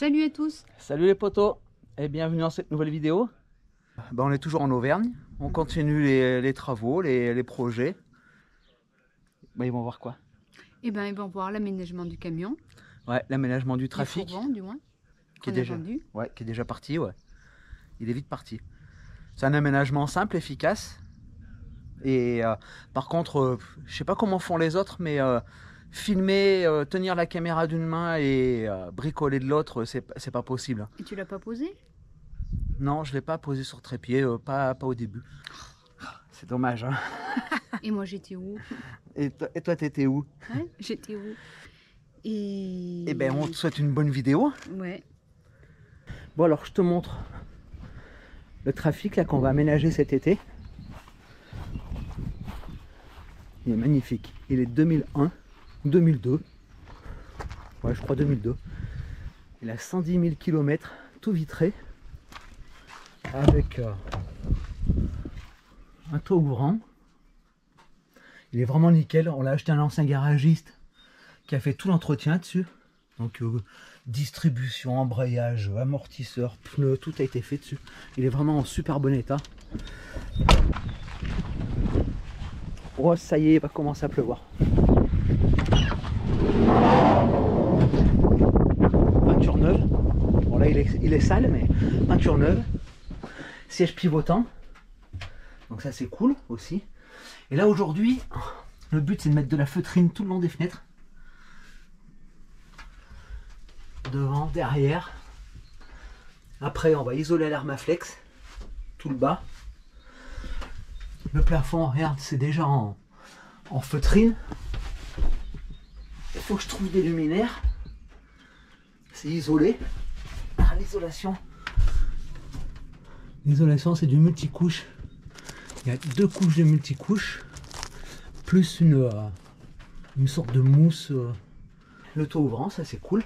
Salut à tous. Salut les potos et bienvenue dans cette nouvelle vidéo. On est toujours en Auvergne, on continue les travaux, les projets. Ils vont voir quoi? Ils vont voir l'aménagement du camion. Ouais, l'aménagement du trafic. Du fourgon, du moins. Qui est déjà parti, ouais. Il est vite parti. C'est un aménagement simple, efficace. Et par contre, je sais pas comment font les autres, mais filmer, tenir la caméra d'une main et bricoler de l'autre, c'est pas possible. Et tu l'as pas posé? Non, je l'ai pas posé sur trépied, pas au début. C'est dommage, hein. Et moi j'étais où? Et toi t'étais où? Ouais, j'étais où? Et Eh ben on te souhaite une bonne vidéo. Ouais. Bon alors je te montre le trafic là qu'on va aménager cet été. Il est magnifique. Il est 2001, 2002. Ouais, je crois 2002. Il a 110 000 km, tout vitré. Avec un toit ouvrant. Il est vraiment nickel. On l'a acheté à un ancien garagiste qui a fait tout l'entretien dessus. Donc distribution, embrayage, amortisseur, pneus, tout a été fait dessus. Il est vraiment en super bon état. Oh ça y est, il va commencer à pleuvoir. Peinture neuve. Bon là il est sale mais peinture neuve. Siège pivotant. Donc ça c'est cool aussi. Et là aujourd'hui, le but c'est de mettre de la feutrine tout le long des fenêtres. Devant, derrière. Après on va isoler l'Armaflex. Tout le bas. Le plafond, regarde, c'est déjà en feutrine. Il faut que je trouve des luminaires. C'est isolé. Ah, l'isolation. L'isolation c'est du multicouche. Il y a 2 couches de multicouche. Plus une sorte de mousse. Le toit ouvrant, ça c'est cool.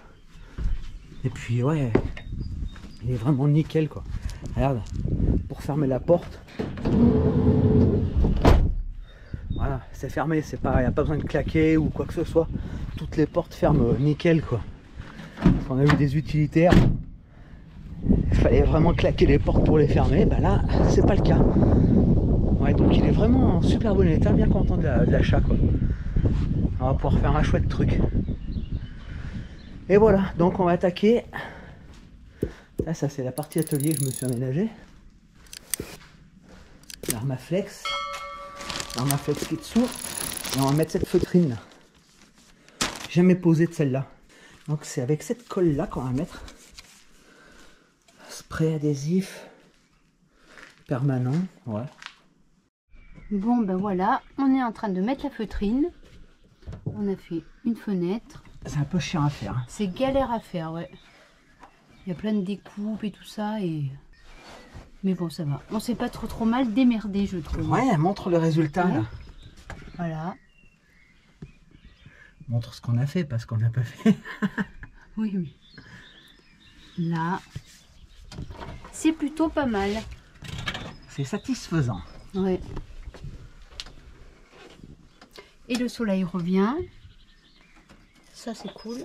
Et puis ouais, il est vraiment nickel quoi. Regarde, pour fermer la porte. Voilà, c'est fermé, c'est pas, il n'y a pas besoin de claquer ou quoi que ce soit. Toutes les portes ferment nickel quoi. Parce qu'on a eu des utilitaires. Il fallait vraiment claquer les portes pour les fermer. Bah là, c'est pas le cas. Ouais, donc il est vraiment en super bon état, bien content de l'achat quoi. On va pouvoir faire un chouette truc. Et voilà, donc on va attaquer. Là, ça c'est la partie atelier que je me suis aménagé. L'Armaflex. L'Armaflex qui est dessous. Et on va mettre cette feutrine là. Jamais posé de celle-là. Donc c'est avec cette colle là qu'on va mettre. Spray adhésif. Permanent, ouais. Bon ben voilà, on est en train de mettre la feutrine. On a fait une fenêtre. C'est un peu chiant à faire. C'est galère à faire, ouais. Il y a plein de découpes et tout ça et... Mais bon, ça va. On s'est pas trop mal démerdé, je trouve. Ouais, montre le résultat là. Voilà. Montre ce qu'on a fait parce qu'on n'a pas fait. Oui, oui. Là, c'est plutôt pas mal. C'est satisfaisant. Ouais. Et le soleil revient. Ça, c'est cool.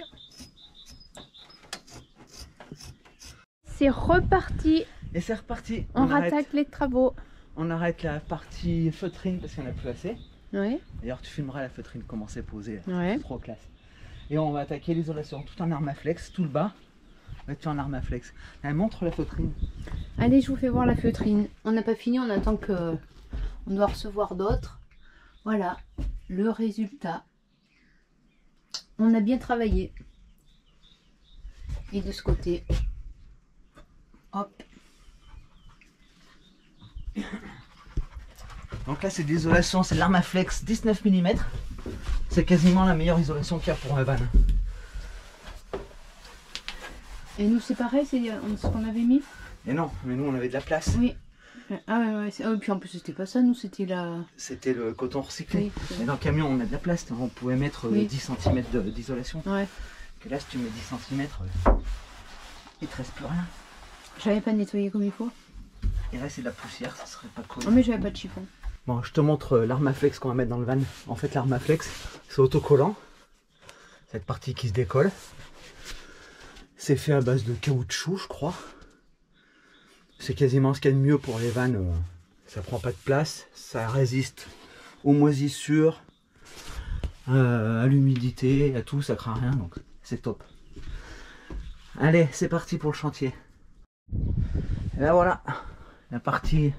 C'est reparti. Et c'est reparti. On rattaque les travaux. On arrête la partie feutrine parce qu'on n'a plus assez. Oui. D'ailleurs, tu filmeras la feutrine comment c'est posé. Ouais. C'est trop classe. Et on va attaquer l'isolation. Tout en Armaflex, tout le bas. On va être en Armaflex. Elle montre la feutrine. Allez, je vous fais voir la feutrine. On n'a pas fini, on attend que... On doit recevoir d'autres. Voilà le résultat. On a bien travaillé. Et de ce côté, hop. Donc là c'est de l'isolation, c'est l'Armaflex 19 mm. C'est quasiment la meilleure isolation qu'il y a pour un van. Et nous c'est pareil, c'est ce qu'on avait mis. Et non, mais nous on avait de la place. Oui. Ah ouais, ah, puis en plus c'était pas ça, nous c'était la... C'était le coton recyclé. Oui, mais dans le camion on a de la place, on pouvait mettre 10 cm d'isolation. Ouais. Que là si tu mets 10 cm, il te reste plus rien. J'avais pas nettoyé comme il faut. Et là c'est de la poussière, ça serait pas cool. Oh mais j'avais pas de chiffon. Bon, je te montre l'Armaflex qu'on va mettre dans le van. En fait l'Armaflex c'est autocollant. Cette partie qui se décolle. C'est fait à base de caoutchouc, je crois. C'est quasiment ce qu'il y a de mieux pour les vannes. Ça prend pas de place, ça résiste aux moisissures, à l'humidité, à tout, ça craint rien, donc c'est top. Allez, c'est parti pour le chantier. Et là voilà, la partie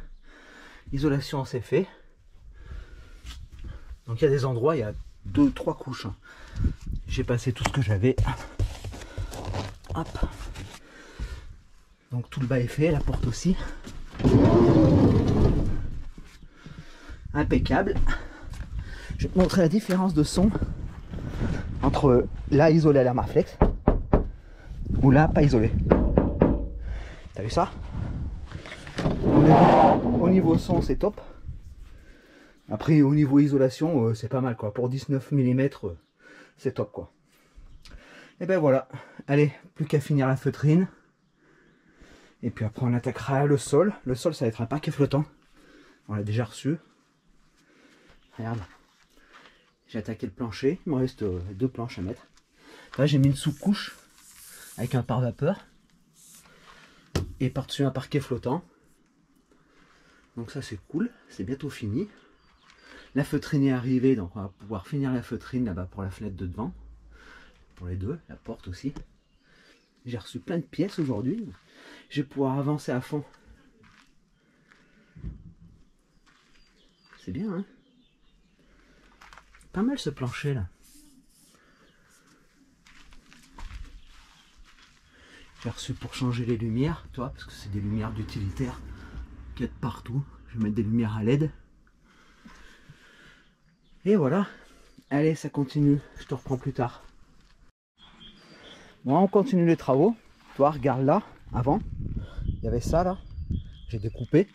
isolation c'est fait. Donc il y a des endroits, il y a 2-3 couches. J'ai passé tout ce que j'avais. Hop. Donc tout le bas est fait, la porte aussi. Impeccable. Je vais te montrer la différence de son entre là isolé à l'Armaflex ou là pas isolé. T'as vu ça? Au niveau son c'est top. Après au niveau isolation c'est pas mal quoi. Pour 19 mm c'est top quoi. Et ben voilà. Allez, plus qu'à finir la feutrine. Et puis après on attaquera le sol. Le sol ça va être un parquet flottant. On l'a déjà reçu. Regarde. J'ai attaqué le plancher. Il me reste 2 planches à mettre. Là j'ai mis une sous-couche avec un pare-vapeur. Et par-dessus un parquet flottant. Donc ça c'est cool. C'est bientôt fini. La feutrine est arrivée. Donc on va pouvoir finir la feutrine là-bas pour la fenêtre de devant. Pour les deux. La porte aussi. J'ai reçu plein de pièces aujourd'hui. Je vais pouvoir avancer à fond. C'est bien, hein? Pas mal ce plancher là. J'ai reçu pour changer les lumières, tu vois, parce que c'est des lumières d'utilitaire qu'il y a de partout. Je vais mettre des lumières à LED. Et voilà. Allez, ça continue. Je te reprends plus tard. Bon, on continue les travaux. Toi, regarde là, avant, il y avait ça là. J'ai découpé.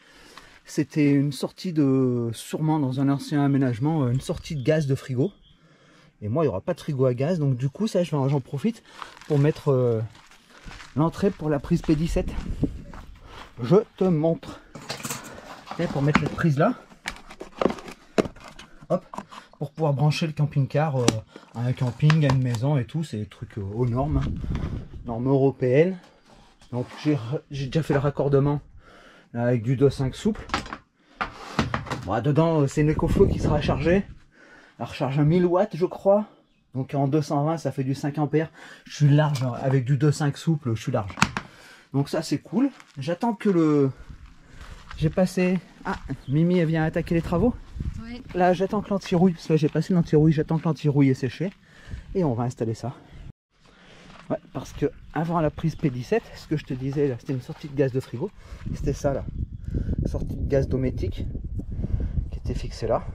C'était une sortie de, sûrement dans un ancien aménagement, une sortie de gaz de frigo. Et moi, il n'y aura pas de frigo à gaz. Donc du coup, ça, j'en profite pour mettre l'entrée pour la prise P17. Je te montre. Et pour mettre cette prise là. Hop. Pour pouvoir brancher le camping-car à un camping, à une maison et tout. C'est des trucs aux normes. Normes européennes. Donc j'ai déjà fait le raccordement là, avec du 2.5 souple. Bon, dedans c'est une EcoFlow qui sera chargée. Elle recharge à 1000 watts je crois. Donc en 220 ça fait du 5 ampères. Je suis large hein, avec du 2.5 souple, je suis large. Donc ça c'est cool. J'attends que le... J'ai passé... Ah, Mimi elle vient attaquer les travaux. Oui. Là j'attends que l'anti-rouille, parce que là j'ai passé l'anti-rouille, j'attends que l'anti-rouille est séché. Et on va installer ça. Ouais, parce que avant la prise P17, ce que je te disais là, c'était une sortie de gaz de frigo. C'était ça là. Sortie de gaz dométique qui était fixée là.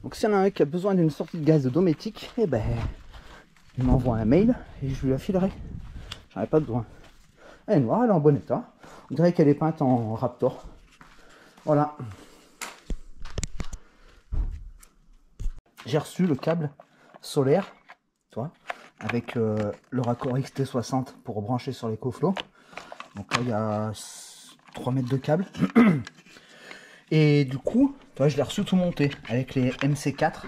Donc s'il y en a un qui a besoin d'une sortie de gaz dométique, eh ben il m'envoie un mail et je lui la filerai. J'en ai pas besoin. Elle est noire, elle est en bon état. On dirait qu'elle est peinte en Raptor. Voilà. J'ai reçu le câble solaire, toi, avec le raccord XT60 pour brancher sur l'EcoFlow. Donc là il y a 3 mètres de câble. Et du coup, toi, je l'ai reçu tout monté avec les MC4,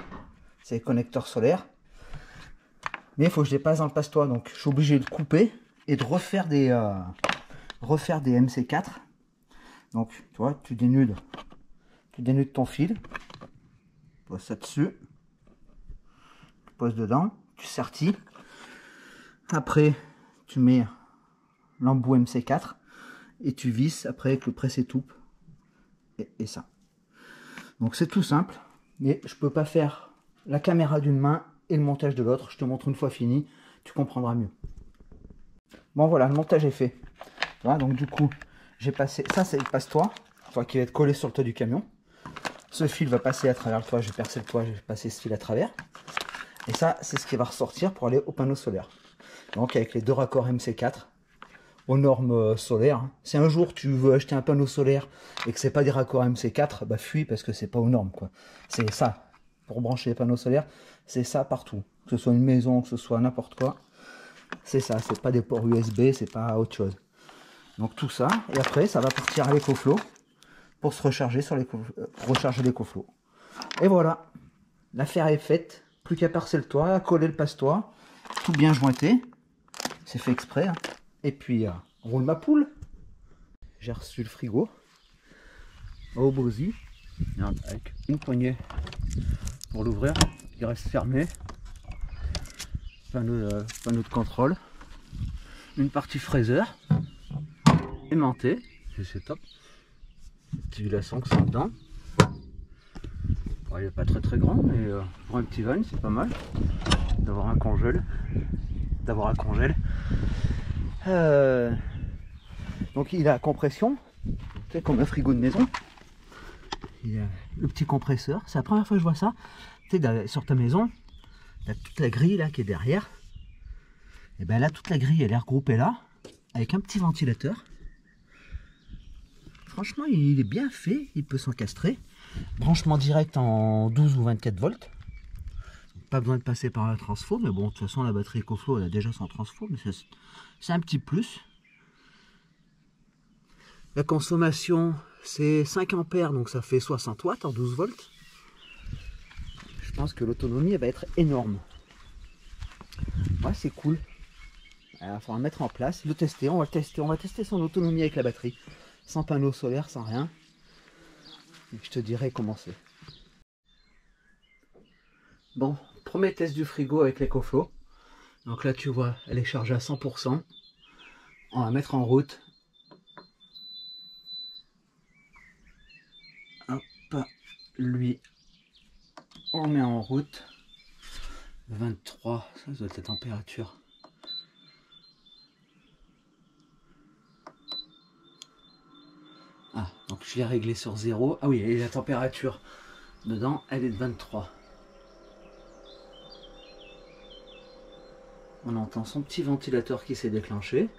c'est les connecteurs solaires. Mais il faut que je les passe dans le passe-toi, donc je suis obligé de couper et de refaire des MC4. Donc tu vois, tu dénudes ton fil, tu poses ça dessus, tu poses dedans, tu sertis. Après, tu mets l'embout MC4 et tu visses après avec le presse-étoupe et ça. Donc c'est tout simple, mais je peux pas faire la caméra d'une main et le montage de l'autre. Je te montre une fois fini, tu comprendras mieux. Bon voilà, le montage est fait. Voilà, donc du coup, j'ai passé, ça c'est le passe-toit, qui va être collé sur le toit du camion. Ce fil va passer à travers le toit, je vais percer le toit, je vais passer ce fil à travers. Et ça, c'est ce qui va ressortir pour aller au panneau solaire. Donc avec les 2 raccords MC4 aux normes solaires. Si un jour tu veux acheter un panneau solaire et que c'est pas des raccords MC4, bah fuis parce que c'est pas aux normes quoi. C'est ça, pour brancher les panneaux solaires, c'est ça partout. Que ce soit une maison, que ce soit n'importe quoi. C'est ça, c'est pas des ports USB, c'est pas autre chose. Donc tout ça, et après ça va partir à l'EcoFlow pour se recharger sur recharger l'EcoFlow. Et voilà, l'affaire est faite, plus qu'à percer le toit, à coller le passe-toit, tout bien jointé. c'est fait exprès. Hein. Et puis, roule ma poule. J'ai reçu le frigo au Bozy avec une poignée pour l'ouvrir. Il reste fermé. Panneau de contrôle. Une partie fraiseur. Aimanté. C'est top. Petit glaçon qui sont dedans. Bon, il n'est pas très grand, mais pour un petit van, c'est pas mal d'avoir un congèle. Donc il a compression, c'est comme un frigo de maison. Il a le petit compresseur. C'est la première fois que je vois ça. Tu sais, sur ta maison, tu as toute la grille là qui est derrière. Et bien là, toute la grille elle est regroupée là, avec un petit ventilateur. Franchement, il est bien fait, il peut s'encastrer. Branchement direct en 12 ou 24 volts. Pas besoin de passer par la transfo, mais bon, de toute façon, la batterie EcoFlow, elle a déjà son transfo, mais c'est un petit plus. La consommation, c'est 5 ampères, donc ça fait 60 watts en 12 volts. Je pense que l'autonomie, elle va être énorme. Ouais, c'est cool. Il va falloir le mettre en place, le tester. On va tester son autonomie avec la batterie. Sans panneau solaire, sans rien. Et je te dirai comment c'est. Bon, premier test du frigo avec l'EcoFlow. Donc là, tu vois, elle est chargée à 100%. On va mettre en route. Hop, lui, on met en route. 23, ça doit être la température. Ah, donc je l'ai réglé sur 0. Ah oui, et la température dedans, elle est de 23. On entend son petit ventilateur qui s'est déclenché.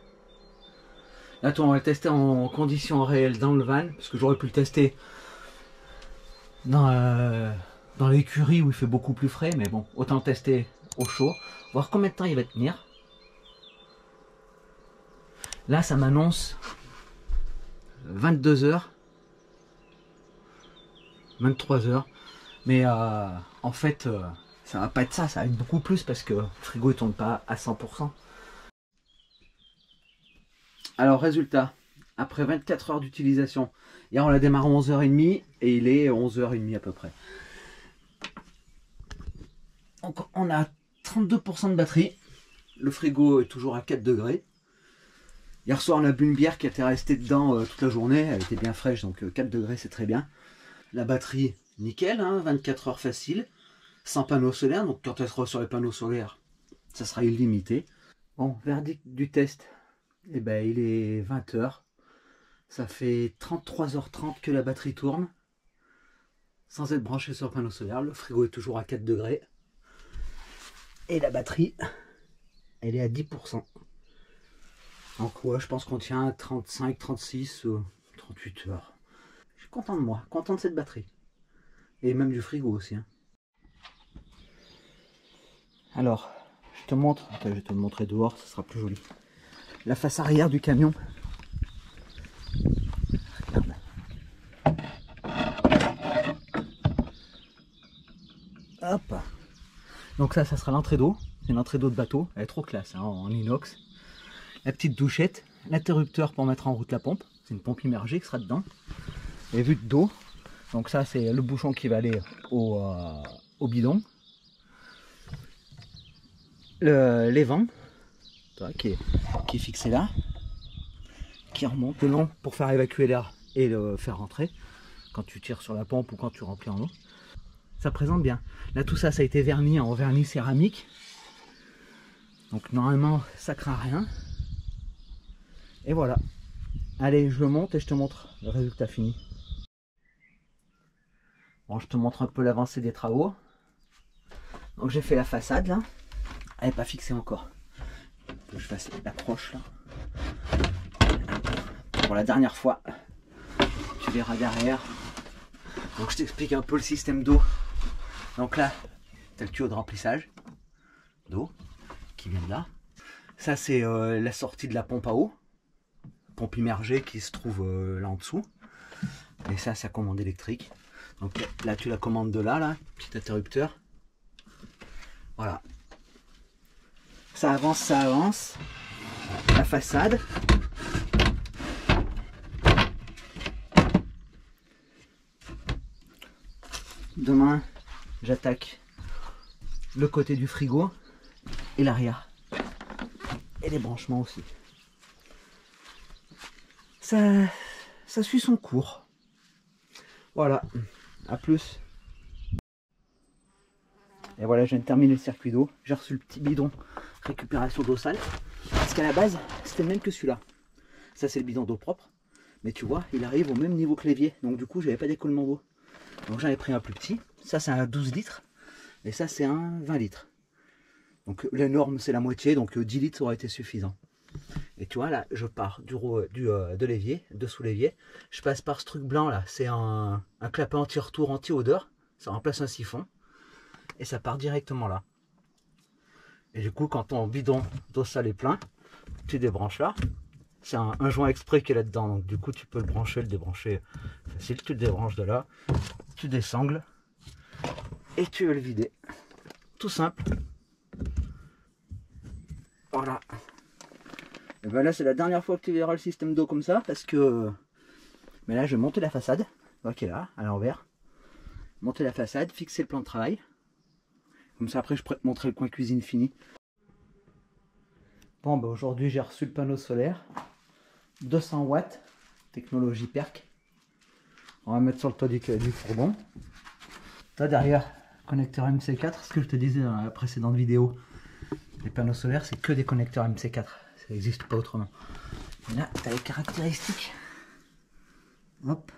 Là, on va le tester en conditions réelles dans le van, parce que j'aurais pu le tester dans l'écurie où il fait beaucoup plus frais, mais bon, autant le tester au chaud, voir combien de temps il va tenir. Là, ça m'annonce 22 heures, 23 heures, mais en fait, ça va pas être ça, ça va être beaucoup plus parce que le frigo ne tourne pas à 100%. Alors résultat, après 24 heures d'utilisation, hier on l'a démarré à 11h30 et il est 11h30 à peu près. Donc on a 32% de batterie, le frigo est toujours à 4 degrés. Hier soir on a bu une bière qui était restée dedans toute la journée, elle était bien fraîche donc 4 degrés c'est très bien. La batterie nickel, hein, 24 heures facile, sans panneau solaire, donc quand elle sera sur les panneaux solaires, ça sera illimité. Bon, verdict du test, eh ben, il est 20 h. Ça fait 33h30 que la batterie tourne, sans être branchée sur le panneau solaire. Le frigo est toujours à 4 degrés. Et la batterie, elle est à 10%. Donc ouais, je pense qu'on tient à 35, 36, 38 heures. Je suis content de moi, content de cette batterie. Et même du frigo aussi. Hein. Alors, je te montre, je vais te le montrer dehors, ça sera plus joli. La face arrière du camion. Regarde. Hop. Donc ça sera l'entrée d'eau. C'est une entrée d'eau de bateau. Elle est trop classe, hein, en inox. La petite douchette. L'interrupteur pour mettre en route la pompe. C'est une pompe immergée qui sera dedans. Et vue de dos. Donc ça c'est le bouchon qui va aller au bidon. L'évent qui est fixé là, qui remonte le long pour faire évacuer l'air et le faire rentrer quand tu tires sur la pompe ou quand tu remplis en eau. Ça présente bien. Là tout ça, ça a été verni en vernis céramique. Donc normalement ça craint rien. Et voilà. Allez, je le monte et je te montre le résultat fini. Bon, je te montre un peu l'avancée des travaux. Donc j'ai fait la façade là. Elle n'est pas fixée encore. Il faut que je fasse l'approche là. Pour la dernière fois. Tu verras derrière. Donc je t'explique un peu le système d'eau. Donc là, tu as le tuyau de remplissage d'eau qui vient de là. Ça c'est la sortie de la pompe à eau. Pompe immergée qui se trouve là en dessous. Et ça, c'est la commande électrique. Donc là, tu la commandes de là, petit interrupteur. Voilà. Ça avance, ça avance. la façade. Demain, j'attaque le côté du frigo et l'arrière. Et les branchements aussi. Ça suit son cours. Voilà, à plus. Et voilà, je viens de terminer le circuit d'eau. J'ai reçu le petit bidon récupération d'eau sale. Parce qu'à la base, c'était le même que celui-là. Ça, c'est le bidon d'eau propre. Mais tu vois, il arrive au même niveau que l'évier. Donc du coup, j'avais pas d'écoulement d'eau. Donc j'en ai pris un plus petit. Ça, c'est un 12 litres. Et ça, c'est un 20 litres. Donc les normes, c'est la moitié. Donc 10 litres aurait été suffisant. Et tu vois, là, je pars de l'évier, dessous l'évier. Je passe par ce truc blanc là. C'est un clapet anti-retour, anti-odeur. Ça remplace un siphon. Et ça part directement là. Et du coup, quand ton bidon d'eau sale est plein, tu débranches là. C'est un joint exprès qui est là-dedans. Donc du coup, tu peux le brancher, le débrancher facile. Tu le débranches de là. Tu désangles. Et tu veux le vider. Tout simple. Voilà. Et ben là, c'est la dernière fois que tu verras le système d'eau comme ça. Parce que... Mais là, je vais monter la façade. Ok, là, à l'envers. Monter la façade, fixer le plan de travail. Comme ça, après, je pourrais te montrer le coin cuisine fini. Bon, bah aujourd'hui, j'ai reçu le panneau solaire. 200 watts. Technologie PERC. On va mettre sur le toit du fourgon. Là, derrière, connecteur MC4. Ce que je te disais dans la précédente vidéo. Les panneaux solaires, c'est que des connecteurs MC4. Ça n'existe pas autrement. Et là, tu as les caractéristiques. Hop.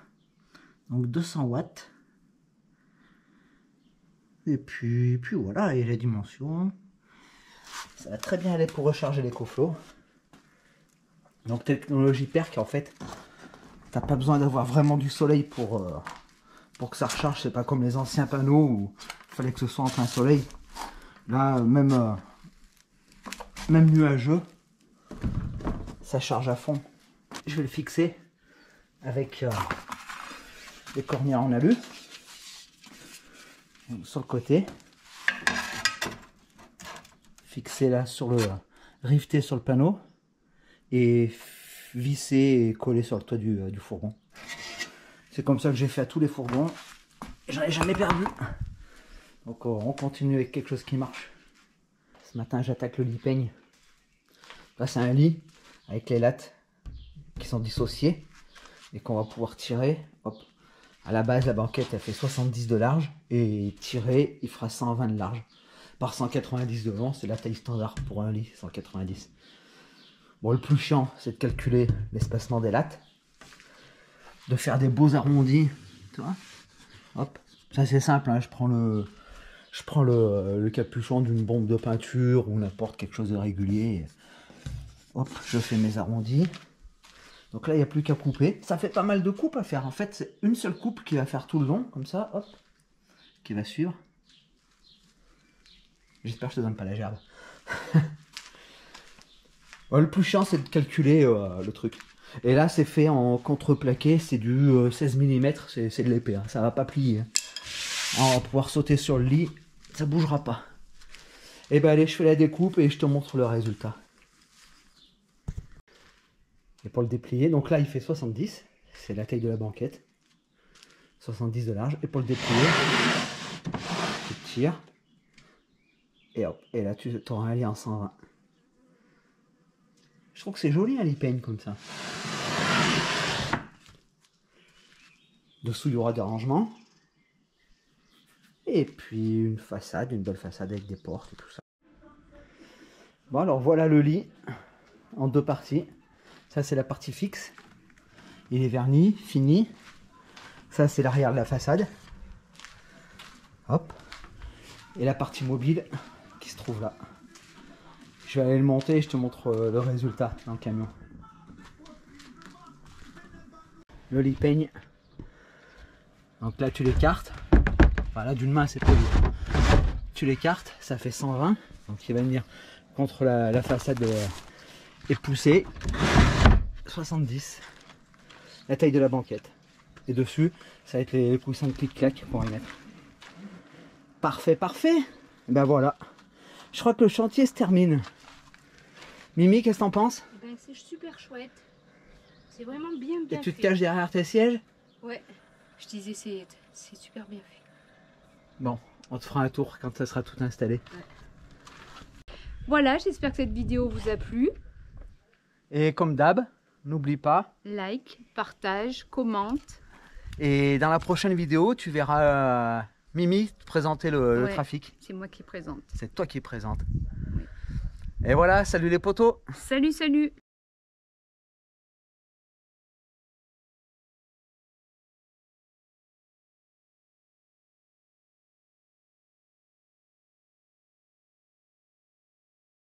Donc 200 watts. Et puis voilà, et les dimensions. Ça va très bien aller pour recharger l'EcoFlow. Donc technologie PERC, en fait, t'as pas besoin d'avoir vraiment du soleil pour que ça recharge. C'est pas comme les anciens panneaux où il fallait que ce soit en plein soleil. Là, même nuageux, ça charge à fond. Je vais le fixer avec les cornières en alu. Sur le côté, fixé là sur le rifté sur le panneau et vissé et collé sur le toit du fourgon. C'est comme ça que j'ai fait à tous les fourgons. J'en ai jamais perdu. Donc on continue avec quelque chose qui marche. Ce matin, j'attaque le lit peigne. Là, c'est un lit avec les lattes qui sont dissociées et qu'on va pouvoir tirer. Hop. À la base, la banquette, elle fait 70 de large et tiré, il fera 120 de large par 190 de long. C'est la taille standard pour un lit, 190. Bon, le plus chiant, c'est de calculer l'espacement des lattes, de faire des beaux arrondis, tu vois. Hop, ça c'est simple, hein. Je prends le capuchon d'une bombe de peinture ou n'importe quelque chose de régulier. Hop, je fais mes arrondis. Donc là, il n'y a plus qu'à couper. Ça fait pas mal de coupes à faire. En fait, c'est une seule coupe qui va faire tout le long, comme ça, hop, qui va suivre. J'espère que je te donne pas la gerbe. Ouais, le plus chiant, c'est de calculer le truc. Et là, c'est fait en contreplaqué. C'est du 16 mm. C'est de l'épée. Hein. Ça va pas plier. Hein. Alors, on va pouvoir sauter sur le lit. Ça bougera pas. Et ben allez, je fais la découpe et je te montre le résultat. Et pour le déplier, donc là il fait 70, c'est la taille de la banquette, 70 de large. Et pour le déplier, tu tires, et hop, et là tu auras un lit en 120. Je trouve que c'est joli un lit peigne comme ça. Dessous il y aura des rangements, et puis une façade, une belle façade avec des portes et tout ça. Bon alors voilà le lit en deux parties. Ça c'est la partie fixe, il est verni, fini. Ça c'est l'arrière de la façade. Hop. Et la partie mobile qui se trouve là. Je vais aller le monter et je te montre le résultat dans le camion. Le lit peigne. Donc là tu l'écartes. Enfin là d'une main c'est pas dur. Tu l'écartes, ça fait 120. Donc il va venir contre la façade et pousser. 70, la taille de la banquette. Et dessus, ça va être les coussins de clic-clac pour y mettre. Parfait, parfait. Et ben voilà. Je crois que le chantier se termine. Mimi, qu'est-ce que t'en penses? c'est super chouette. C'est vraiment bien Et tu te fait. caches derrière tes sièges? Ouais, je disais c'est super bien fait. Bon, on te fera un tour quand ça sera tout installé. Voilà, j'espère que cette vidéo vous a plu. Et comme d'hab, n'oublie pas. Like, partage, commente. Et dans la prochaine vidéo, tu verras Mimi te présenter le Ouais. trafic. C'est moi qui présente. C'est toi qui présente. Et voilà, salut les potos. Salut, salut!